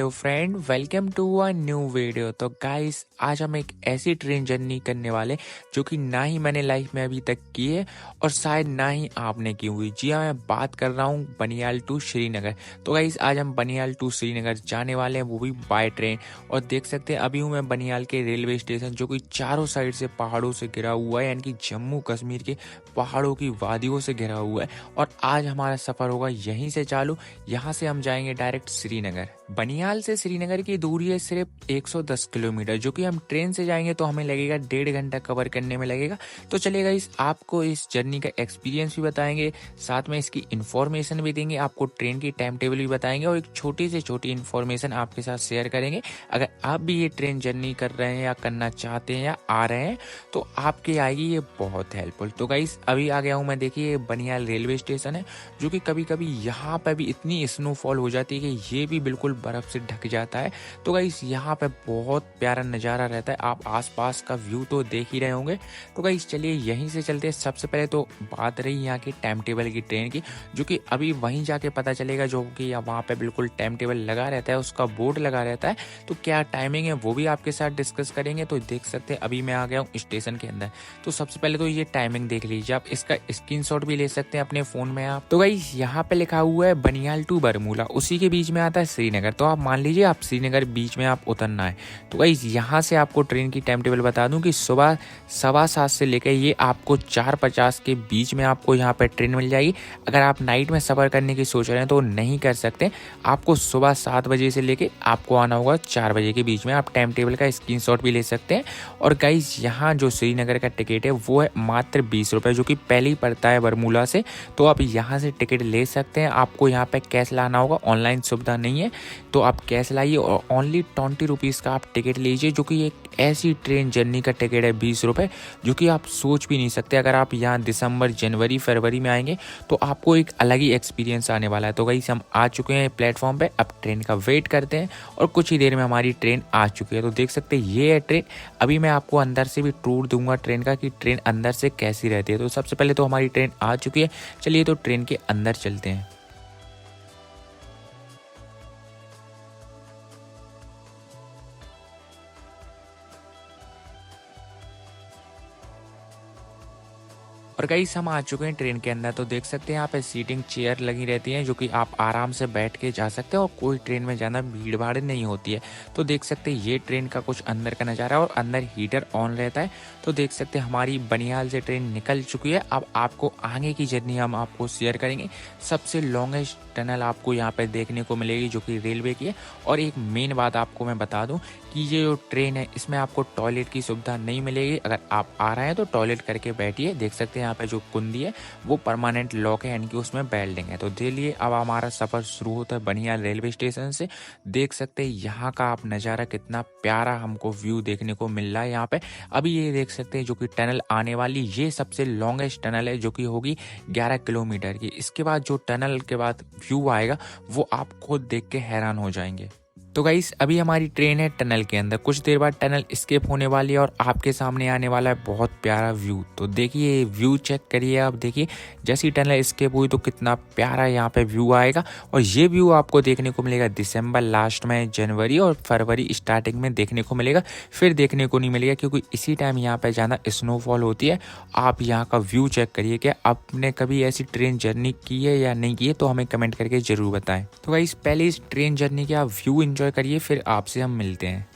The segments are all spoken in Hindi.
Hello friend, welcome to a new video. तो गाइस, आज हम एक ऐसी ट्रेन जर्नी करने वाले जो कि ना ही मैंने लाइफ में अभी तक की है और शायद ना ही आपने की हुई। जी हाँ, मैं बात कर रहा हूँ बनिहाल टू श्रीनगर। तो गाइस, आज हम बनिहाल टू श्रीनगर जाने वाले हैं, वो भी बाय ट्रेन। और देख सकते हैं अभी हूँ मैं बनिहाल के रेलवे स्टेशन, जो कि चारों साइड से पहाड़ों से घिरा हुआ है, यानी कि जम्मू कश्मीर के पहाड़ों की वादियों से घिरा हुआ है। और आज हमारा सफर होगा यहीं से चालू। यहाँ से हम जाएंगे डायरेक्ट श्रीनगर। बनिहाल से श्रीनगर की दूरी है सिर्फ 110 किलोमीटर, जो कि हम ट्रेन से जाएंगे तो हमें लगेगा 1.5 घंटा कवर करने में लगेगा। तो चलेगा, इस आपको इस जर्नी का एक्सपीरियंस भी बताएंगे, साथ में इसकी इन्फॉर्मेशन भी देंगे, आपको ट्रेन की टाइम टेबल भी बताएंगे और एक छोटी से छोटी इन्फॉर्मेशन आपके साथ शेयर करेंगे। अगर आप भी ये ट्रेन जर्नी कर रहे हैं या करना चाहते हैं या आ रहे हैं तो आपके आएगी ये बहुत हेल्पफुल। तो गाइस, अभी आ गया हूँ मैं। देखिए, बनिहाल रेलवे स्टेशन है, जो कि कभी कभी यहाँ पर भी इतनी स्नोफॉल हो जाती है कि ये भी बिल्कुल बर्फ से ढक जाता है। तो गाइस, यहाँ पे बहुत प्यारा नज़ारा रहता है। आप आसपास का व्यू तो देख ही रहे होंगे। तो गाइस, चलिए यहीं से चलते हैं। सबसे पहले तो बात रही यहाँ की टाइम टेबल की, ट्रेन की, जो कि अभी वहीं जाके पता चलेगा, जो कि वहाँ पे बिल्कुल टाइम टेबल लगा रहता है, उसका बोर्ड लगा रहता है। तो क्या टाइमिंग है वो भी आपके साथ डिस्कस करेंगे। तो देख सकते हैं अभी मैं आ गया हूँ स्टेशन के अंदर। तो सबसे पहले तो ये टाइमिंग देख लीजिए, आप इसका स्क्रीनशॉट भी ले सकते हैं अपने फोन में आप। तो गाइस, यहाँ पे लिखा हुआ है बनिहाल टू बरमूला, उसी के बीच में आता है श्रीनगर। तो आप मान लीजिए आप श्रीनगर बीच में आप उतरना है। तो गाइस, यहाँ से आपको ट्रेन की टाइम टेबल बता दूं कि सुबह 7:15 से लेकर ये आपको 4:50 के बीच में आपको यहाँ पे ट्रेन मिल जाएगी। अगर आप नाइट में सफ़र करने की सोच रहे हैं तो नहीं कर सकते। आपको सुबह 7 बजे से लेके आपको आना होगा 4 बजे के बीच में। आप टाइम टेबल का स्क्रीनशॉट भी ले सकते हैं। और गाइस, यहाँ जो श्रीनगर का टिकट है वो है मात्र 20 रुपये, जो कि पहले ही पड़ता है बरमूला से। तो आप यहाँ से टिकट ले सकते हैं। आपको यहाँ पे कैश लाना होगा, ऑनलाइन सुविधा नहीं है, तो आप कैश लाइए और ओनली 20 रुपीज़ का आप टिकट लीजिए, जो कि एक ऐसी ट्रेन जर्नी का टिकट है 20 रुपये, जो कि आप सोच भी नहीं सकते। अगर आप यहाँ दिसंबर, जनवरी, फरवरी में आएंगे तो आपको एक अलग ही एक्सपीरियंस आने वाला है। तो गाइस, हम आ चुके हैं प्लेटफॉर्म पे, अब ट्रेन का वेट करते हैं और कुछ ही देर में हमारी ट्रेन आ चुकी है। तो देख सकते हैं ये है ट्रेन। अभी मैं आपको अंदर से भी टूर दूंगा ट्रेन का, कि ट्रेन अंदर से कैसी रहती है। तो सबसे पहले तो हमारी ट्रेन आ चुकी है, चलिए तो ट्रेन के अंदर चलते हैं। और गाइस, हम आ चुके हैं ट्रेन के अंदर। तो देख सकते हैं यहाँ पे सीटिंग चेयर लगी रहती हैं, जो कि आप आराम से बैठ के जा सकते हैं और कोई ट्रेन में ज़्यादा भीड़ भाड़ नहीं होती है। तो देख सकते हैं ये ट्रेन का कुछ अंदर का नज़ारा है और अंदर हीटर ऑन रहता है। तो देख सकते हैं हमारी बनिहाल से ट्रेन निकल चुकी है। अब आपको आगे की जर्नी हम आपको शेयर करेंगे। सबसे लॉन्गेस्ट टनल आपको यहाँ पर देखने को मिलेगी, जो कि रेलवे की है। और एक मेन बात आपको मैं बता दूँ कि ये जो ट्रेन है इसमें आपको टॉयलेट की सुविधा नहीं मिलेगी। अगर आप आ रहे हैं तो टॉयलेट करके बैठिए। देख सकते हैं यहाँ पे जो कुंडी है वो परमानेंट लॉक है, यानी कि उसमें बेल्डिंग है। तो चलिए, अब हमारा सफर शुरू होता है बनिहाल रेलवे स्टेशन से। देख सकते हैं यहाँ का आप नज़ारा, कितना प्यारा हमको व्यू देखने को मिल रहा है यहाँ पे। अभी ये देख सकते हैं जो कि टनल आने वाली, ये सबसे लॉन्गेस्ट टनल है, जो कि होगी 11 किलोमीटर की। इसके बाद जो टनल के बाद व्यू आएगा वो आप खुद देख के हैरान हो जाएंगे। तो गाइस, अभी हमारी ट्रेन है टनल के अंदर। कुछ देर बाद टनल स्केप होने वाली है और आपके सामने आने वाला है बहुत प्यारा व्यू। तो देखिए, व्यू चेक करिए आप। देखिए, जैसी टनल स्केप हुई तो कितना प्यारा यहाँ पे व्यू आएगा। और ये व्यू आपको देखने को मिलेगा दिसंबर लास्ट में, जनवरी और फरवरी स्टार्टिंग में देखने को मिलेगा। फिर देखने को नहीं मिलेगा, क्योंकि इसी टाइम यहाँ पे ज़्यादा स्नोफॉल होती है। आप यहाँ का व्यू चेक करिए। क्या आपने कभी ऐसी ट्रेन जर्नी की है या नहीं की है, तो हमें कमेंट करके ज़रूर बताएं। तो गाइस, पहले इस ट्रेन जर्नी के आप व्यू एंजॉय करिए, फिर आपसे हम मिलते हैं।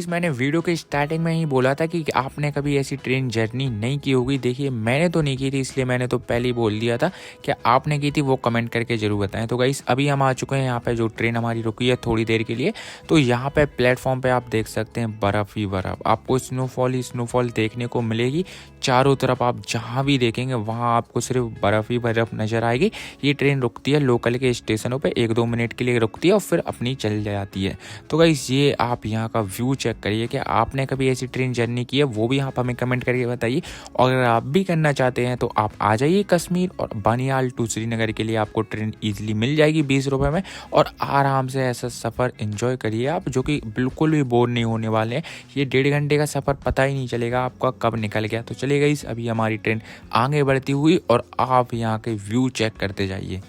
गाइस मैंने वीडियो के स्टार्टिंग में ही बोला था कि आपने कभी ऐसी ट्रेन जर्नी नहीं की होगी। देखिए मैंने तो नहीं की थी, इसलिए मैंने तो पहले ही बोल दिया था कि आपने की थी वो कमेंट करके ज़रूर बताएं। तो गाइस अभी हम आ चुके हैं यहाँ पे, जो ट्रेन हमारी रुकी है थोड़ी देर के लिए। तो यहाँ पे प्लेटफॉर्म पे आप देख सकते हैं बर्फ़ ही बर्फ़, आपको स्नोफॉल ही स्नोफॉल देखने को मिलेगी। चारों तरफ आप जहाँ भी देखेंगे वहाँ आपको सिर्फ बर्फ़ ही बर्फ़ नज़र आएगी। ये ट्रेन रुकती है लोकल के स्टेशनों पे, 1-2 मिनट के लिए रुकती है और फिर अपनी चल जाती है। तो गाइस ये आप यहाँ का व्यू चेक करिए कि आपने कभी ऐसी ट्रेन जर्नी की है, वो भी आप हमें कमेंट करके बताइए। और अगर आप भी करना चाहते हैं तो आप आ जाइए कश्मीर, और बनियाल टू श्रीनगर के लिए आपको ट्रेन ईजिली मिल जाएगी 20 रुपये में, और आराम से ऐसा सफ़र एंजॉय करिए आप, जो कि बिल्कुल भी बोर नहीं होने वाले हैं। ये 1.5 घंटे का सफ़र पता ही नहीं चलेगा आपका कब निकल गया। तो चलिए गाइस अभी हमारी ट्रेन आगे बढ़ती हुई, और आप यहाँ के व्यू चेक करते जाइए।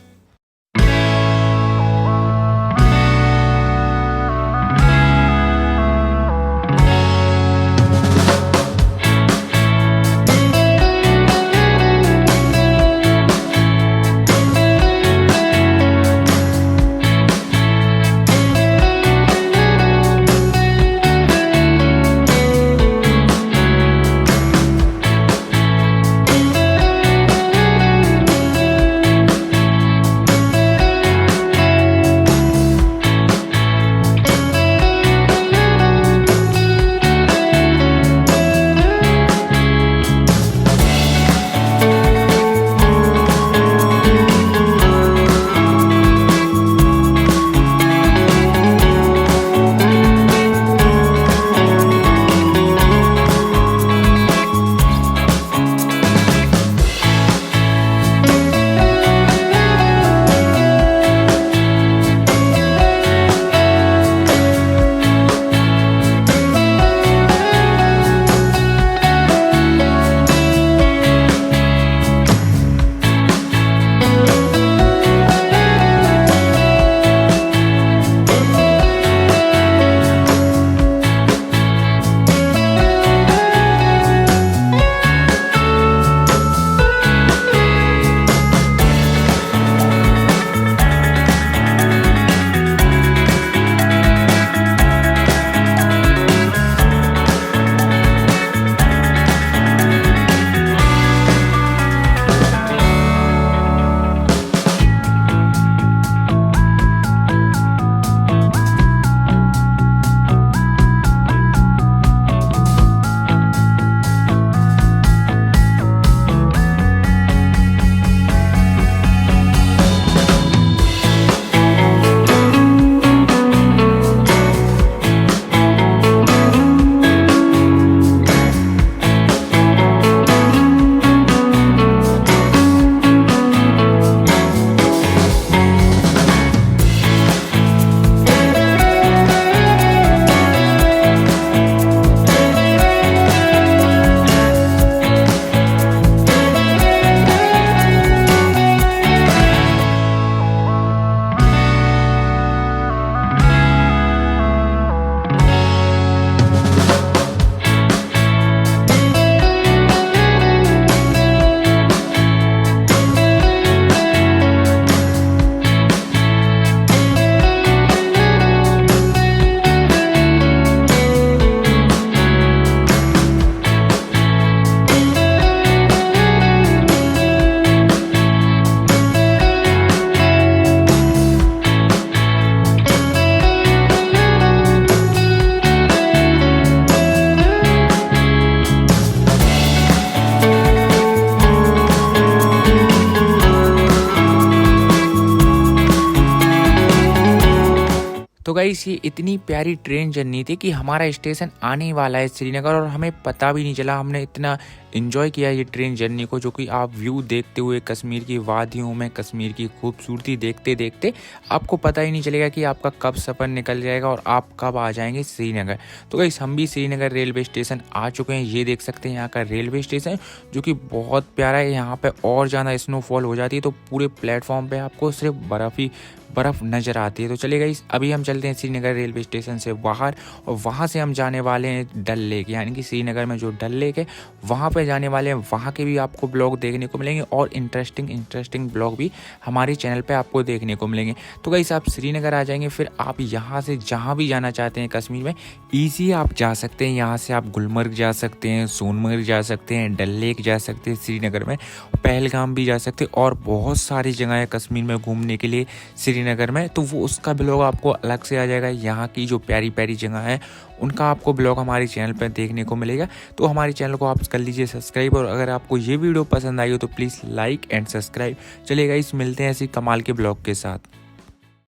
तो गाइस ये इतनी प्यारी ट्रेन जर्नी थी कि हमारा स्टेशन आने वाला है श्रीनगर, और हमें पता भी नहीं चला। हमने इतना एंजॉय किया ये ट्रेन जर्नी को, जो कि आप व्यू देखते हुए कश्मीर की वादियों में कश्मीर की खूबसूरती देखते देखते आपको पता ही नहीं चलेगा कि आपका कब सफ़र निकल जाएगा और आप कब आ जाएंगे श्रीनगर। तो गाइस हम भी श्रीनगर रेलवे स्टेशन आ चुके हैं। ये देख सकते हैं यहाँ का रेलवे स्टेशन, जो कि बहुत प्यारा है। यहाँ पे और ज़्यादा स्नोफॉल हो जाती है तो पूरे प्लेटफॉर्म पे आपको सिर्फ बर्फ़ ही बर्फ़ नज़र आती है। तो चलिए गाइस अभी हम चलते हैं श्रीनगर रेलवे स्टेशन से बाहर, और वहाँ से हम जाने वाले हैं डल लेक, यानी कि श्रीनगर में जो डल लेक है वहाँ पर जाने वाले हैं वहाँ के भी आपको ब्लॉग देखने को मिलेंगे और इंटरेस्टिंग ब्लॉग भी हमारे चैनल पे आपको देखने को मिलेंगे। तो गाइस आप श्रीनगर आ जाएंगे, फिर आप यहाँ से जहाँ भी जाना चाहते हैं कश्मीर में ईजी आप जा सकते हैं। यहाँ से आप गुलमर्ग जा सकते हैं, सोनमर्ग जा सकते हैं, डल लेक जा सकते हैं श्रीनगर में, पहलगाम भी जा सकते हैं और बहुत सारी जगह है कश्मीर में घूमने के लिए श्रीनगर में। तो वो उसका ब्लॉग आपको अलग से आ जाएगा। यहाँ की जो प्यारी प्यारी जगह है उनका आपको ब्लॉग हमारे चैनल पर देखने को मिलेगा। तो हमारे चैनल को आप कर लीजिए सब्सक्राइब, और अगर आपको ये वीडियो पसंद आई हो तो प्लीज़ लाइक एंड सब्सक्राइब। चलिए गाइस, मिलते हैं ऐसी कमाल के ब्लॉग के साथ।